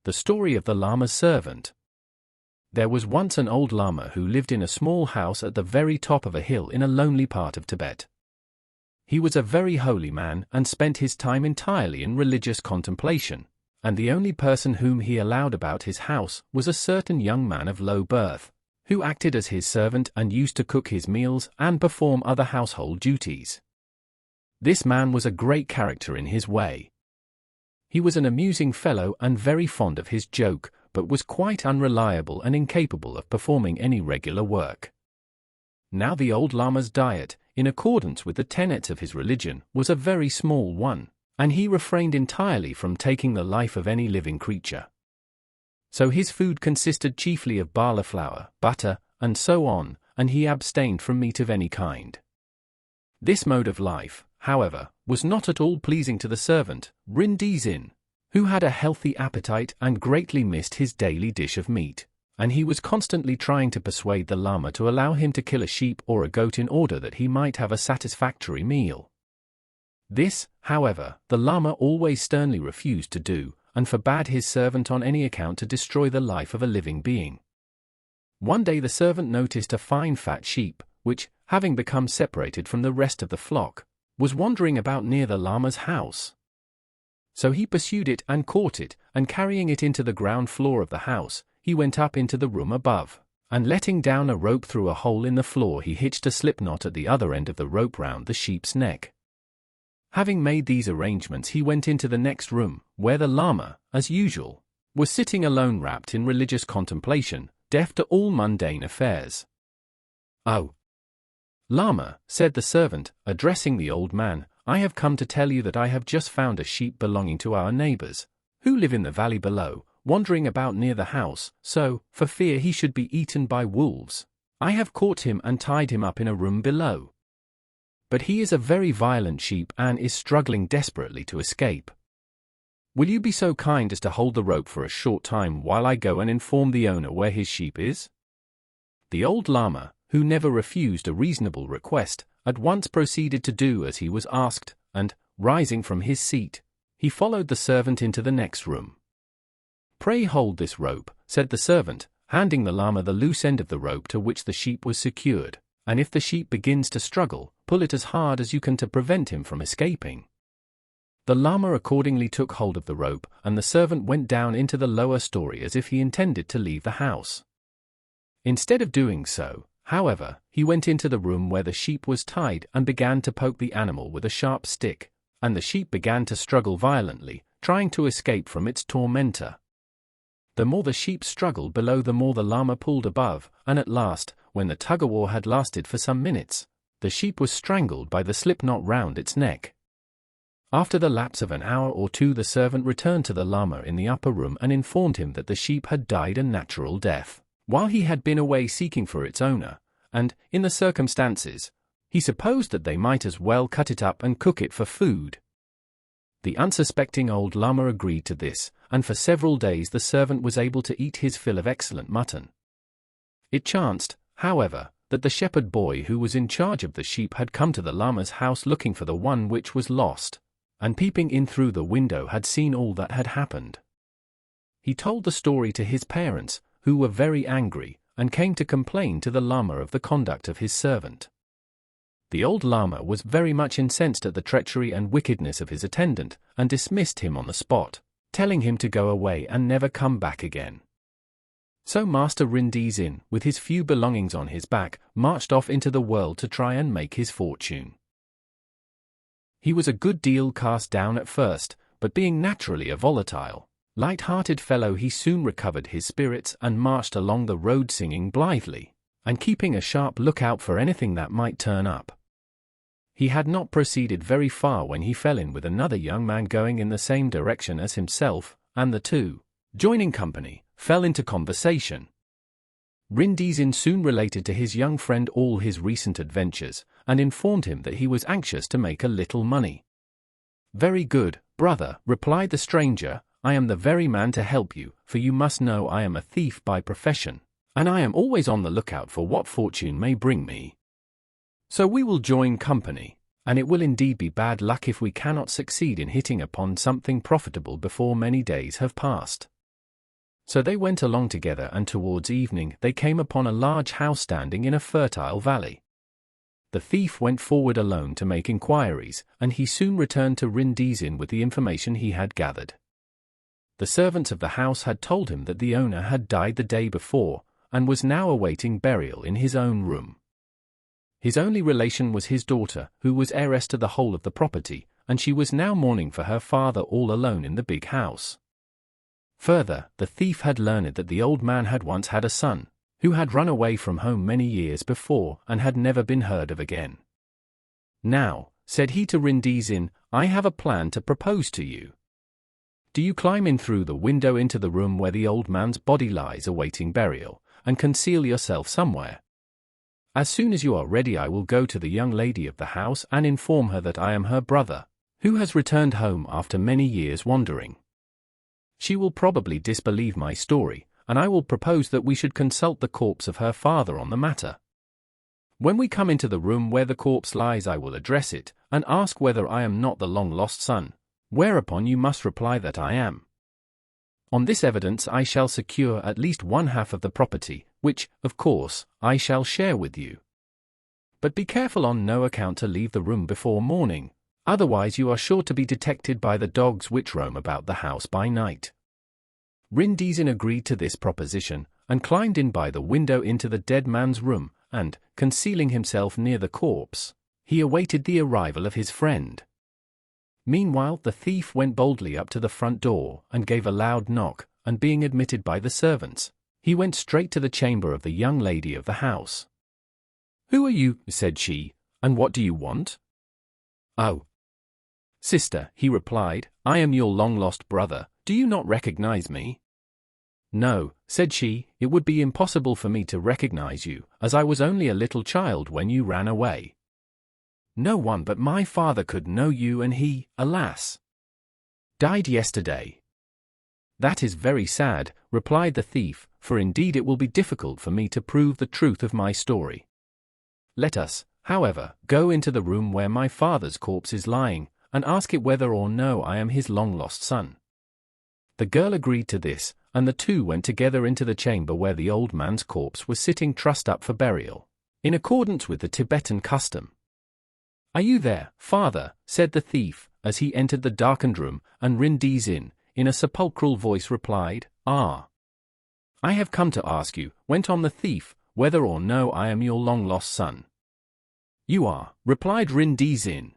The story of the Lama's servant. There was once an old Lama who lived in a small house at the very top of a hill in a lonely part of Tibet. He was a very holy man and spent his time entirely in religious contemplation, and the only person whom he allowed about his house was a certain young man of low birth, who acted as his servant and used to cook his meals and perform other household duties. This man was a great character in his way. He was an amusing fellow and very fond of his joke, but was quite unreliable and incapable of performing any regular work. Now the old Lama's diet, in accordance with the tenets of his religion, was a very small one, and he refrained entirely from taking the life of any living creature. So his food consisted chiefly of bala flour, butter, and so on, and he abstained from meat of any kind. This mode of life, however, was not at all pleasing to the servant, Rin, who had a healthy appetite and greatly missed his daily dish of meat, and he was constantly trying to persuade the Lama to allow him to kill a sheep or a goat in order that he might have a satisfactory meal. This, however, the Lama always sternly refused to do, and forbade his servant on any account to destroy the life of a living being. One day the servant noticed a fine fat sheep, which, having become separated from the rest of the flock, was wandering about near the Lama's house. So he pursued it and caught it, and carrying it into the ground floor of the house, he went up into the room above, and letting down a rope through a hole in the floor, he hitched a slip knot at the other end of the rope round the sheep's neck. Having made these arrangements, he went into the next room, where the Lama, as usual, was sitting alone wrapped in religious contemplation, deaf to all mundane affairs. "Oh, Lama," said the servant, addressing the old man, "I have come to tell you that I have just found a sheep belonging to our neighbors, who live in the valley below, wandering about near the house, so, for fear he should be eaten by wolves, I have caught him and tied him up in a room below. But he is a very violent sheep and is struggling desperately to escape. Will you be so kind as to hold the rope for a short time while I go and inform the owner where his sheep is?" The old Lama, who never refused a reasonable request, at once proceeded to do as he was asked, and, rising from his seat, he followed the servant into the next room. "Pray hold this rope," said the servant, handing the Lama the loose end of the rope to which the sheep was secured, "and if the sheep begins to struggle, pull it as hard as you can to prevent him from escaping." The Lama accordingly took hold of the rope, and the servant went down into the lower story as if he intended to leave the house. Instead of doing so, however, he went into the room where the sheep was tied and began to poke the animal with a sharp stick, and the sheep began to struggle violently, trying to escape from its tormentor. The more the sheep struggled below, the more the Lama pulled above, and at last, when the tug-of-war had lasted for some minutes, the sheep was strangled by the slip knot round its neck. After the lapse of an hour or two, the servant returned to the Lama in the upper room and informed him that the sheep had died a natural death, while he had been away seeking for its owner, and, in the circumstances, he supposed that they might as well cut it up and cook it for food. The unsuspecting old Lama agreed to this, and for several days the servant was able to eat his fill of excellent mutton. It chanced, however, that the shepherd boy who was in charge of the sheep had come to the Lama's house looking for the one which was lost, and peeping in through the window had seen all that had happened. He told the story to his parents, who were very angry, and came to complain to the Lama of the conduct of his servant. The old Lama was very much incensed at the treachery and wickedness of his attendant, and dismissed him on the spot, telling him to go away and never come back again. So Master Rin, with his few belongings on his back, marched off into the world to try and make his fortune. He was a good deal cast down at first, but being naturally a volatile, light-hearted fellow, he soon recovered his spirits and marched along the road singing blithely, and keeping a sharp lookout for anything that might turn up. He had not proceeded very far when he fell in with another young man going in the same direction as himself, and the two, joining company, fell into conversation. Rin soon related to his young friend all his recent adventures, and informed him that he was anxious to make a little money. "Very good, brother," replied the stranger, "I am the very man to help you, for you must know I am a thief by profession, and I am always on the lookout for what fortune may bring me. So we will join company, and it will indeed be bad luck if we cannot succeed in hitting upon something profitable before many days have passed." So they went along together, and towards evening they came upon a large house standing in a fertile valley. The thief went forward alone to make inquiries, and he soon returned to Rin-Dizin with the information he had gathered. The servants of the house had told him that the owner had died the day before, and was now awaiting burial in his own room. His only relation was his daughter, who was heiress to the whole of the property, and she was now mourning for her father all alone in the big house. Further, the thief had learned that the old man had once had a son, who had run away from home many years before and had never been heard of again. "Now," said he to Rin-Dizin, "I have a plan to propose to you. Do you climb in through the window into the room where the old man's body lies awaiting burial, and conceal yourself somewhere. As soon as you are ready, I will go to the young lady of the house and inform her that I am her brother, who has returned home after many years wandering. She will probably disbelieve my story, and I will propose that we should consult the corpse of her father on the matter. When we come into the room where the corpse lies, I will address it, and ask whether I am not the long-lost son, whereupon you must reply that I am. On this evidence I shall secure at least one half of the property, which, of course, I shall share with you. But be careful on no account to leave the room before morning, otherwise you are sure to be detected by the dogs which roam about the house by night." Rin-Dizin agreed to this proposition, and climbed in by the window into the dead man's room, and, concealing himself near the corpse, he awaited the arrival of his friend. Meanwhile the thief went boldly up to the front door, and gave a loud knock, and being admitted by the servants, he went straight to the chamber of the young lady of the house. "Who are you?" said she, "and what do you want?" "Oh, sister," he replied, "I am your long-lost brother. Do you not recognize me?" "No," said she, "it would be impossible for me to recognize you, as I was only a little child when you ran away. No one but my father could know you, and he, alas, died yesterday." "That is very sad," replied the thief, "for indeed it will be difficult for me to prove the truth of my story. Let us, however, go into the room where my father's corpse is lying, and ask it whether or no I am his long-lost son." The girl agreed to this, and the two went together into the chamber where the old man's corpse was sitting trussed up for burial, in accordance with the Tibetan custom. "Are you there, father?" said the thief, as he entered the darkened room, and Rin-Dizin, in a sepulchral voice, replied, "Ah." "I have come to ask you," went on the thief, "whether or no I am your long-lost son." "You are," replied Rin-Dizin.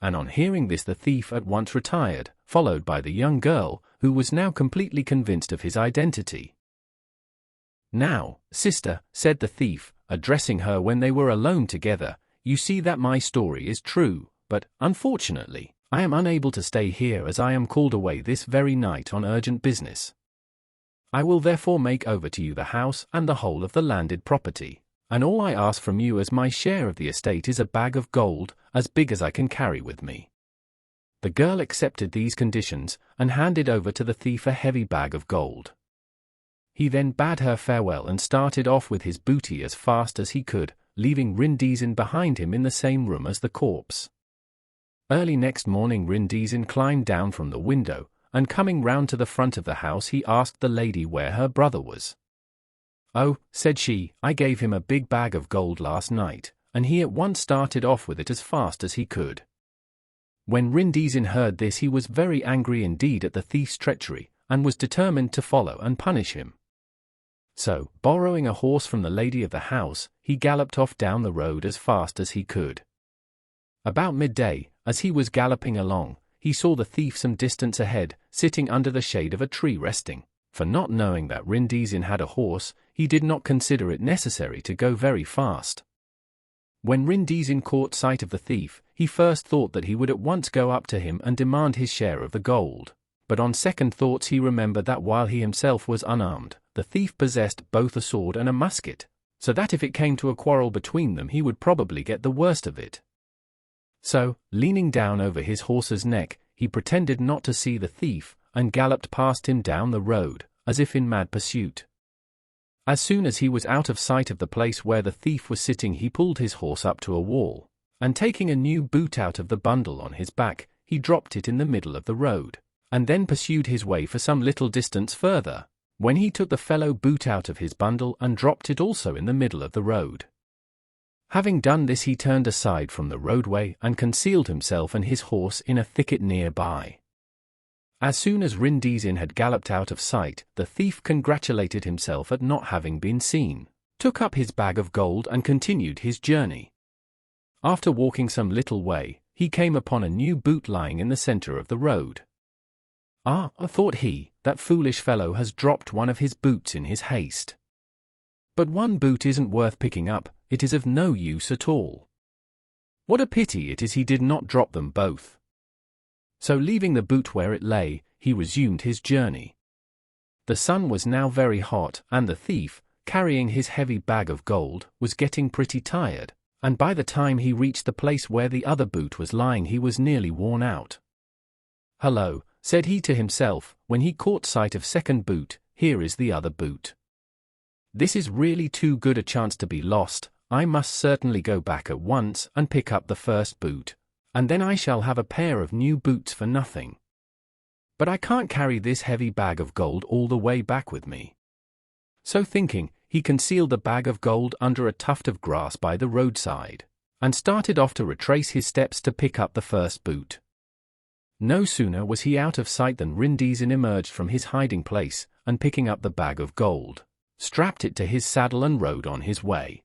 And on hearing this the thief at once retired, followed by the young girl, who was now completely convinced of his identity. "Now, sister," said the thief, addressing her when they were alone together, "you see that my story is true, but, unfortunately, I am unable to stay here as I am called away this very night on urgent business. I will therefore make over to you the house and the whole of the landed property, and all I ask from you as my share of the estate is a bag of gold, as big as I can carry with me." The girl accepted these conditions, and handed over to the thief a heavy bag of gold. He then bade her farewell and started off with his booty as fast as he could, leaving Rin-Dizin behind him in the same room as the corpse. Early next morning Rin-Dizin climbed down from the window, and coming round to the front of the house he asked the lady where her brother was. "Oh," said she, "I gave him a big bag of gold last night, and he at once started off with it as fast as he could." When Rin-Dizin heard this he was very angry indeed at the thief's treachery, and was determined to follow and punish him. So, borrowing a horse from the lady of the house, he galloped off down the road as fast as he could. About midday, as he was galloping along, he saw the thief some distance ahead, sitting under the shade of a tree resting, for not knowing that Rin-Dizin had a horse, he did not consider it necessary to go very fast. When Rin-Dizin caught sight of the thief, he first thought that he would at once go up to him and demand his share of the gold, but on second thoughts he remembered that while he himself was unarmed, the thief possessed both a sword and a musket, so that if it came to a quarrel between them he would probably get the worst of it. So, leaning down over his horse's neck, he pretended not to see the thief, and galloped past him down the road, as if in mad pursuit. As soon as he was out of sight of the place where the thief was sitting he pulled his horse up to a wall, and taking a new boot out of the bundle on his back, he dropped it in the middle of the road, and then pursued his way for some little distance further, when he took the fellow boot out of his bundle and dropped it also in the middle of the road. Having done this, he turned aside from the roadway and concealed himself and his horse in a thicket nearby. As soon as Rindisin had galloped out of sight, the thief congratulated himself at not having been seen, took up his bag of gold and continued his journey. After walking some little way, he came upon a new boot lying in the center of the road. "Ah," thought he, "that foolish fellow has dropped one of his boots in his haste. But one boot isn't worth picking up, it is of no use at all. What a pity it is he did not drop them both." So leaving the boot where it lay, he resumed his journey. The sun was now very hot, and the thief, carrying his heavy bag of gold, was getting pretty tired, and by the time he reached the place where the other boot was lying he was nearly worn out. "Hello," said he to himself, when he caught sight of second boot, "here is the other boot. This is really too good a chance to be lost. I must certainly go back at once and pick up the first boot, and then I shall have a pair of new boots for nothing. But I can't carry this heavy bag of gold all the way back with me." So thinking, he concealed the bag of gold under a tuft of grass by the roadside, and started off to retrace his steps to pick up the first boot. No sooner was he out of sight than Rindisin emerged from his hiding place, and picking up the bag of gold, strapped it to his saddle and rode on his way.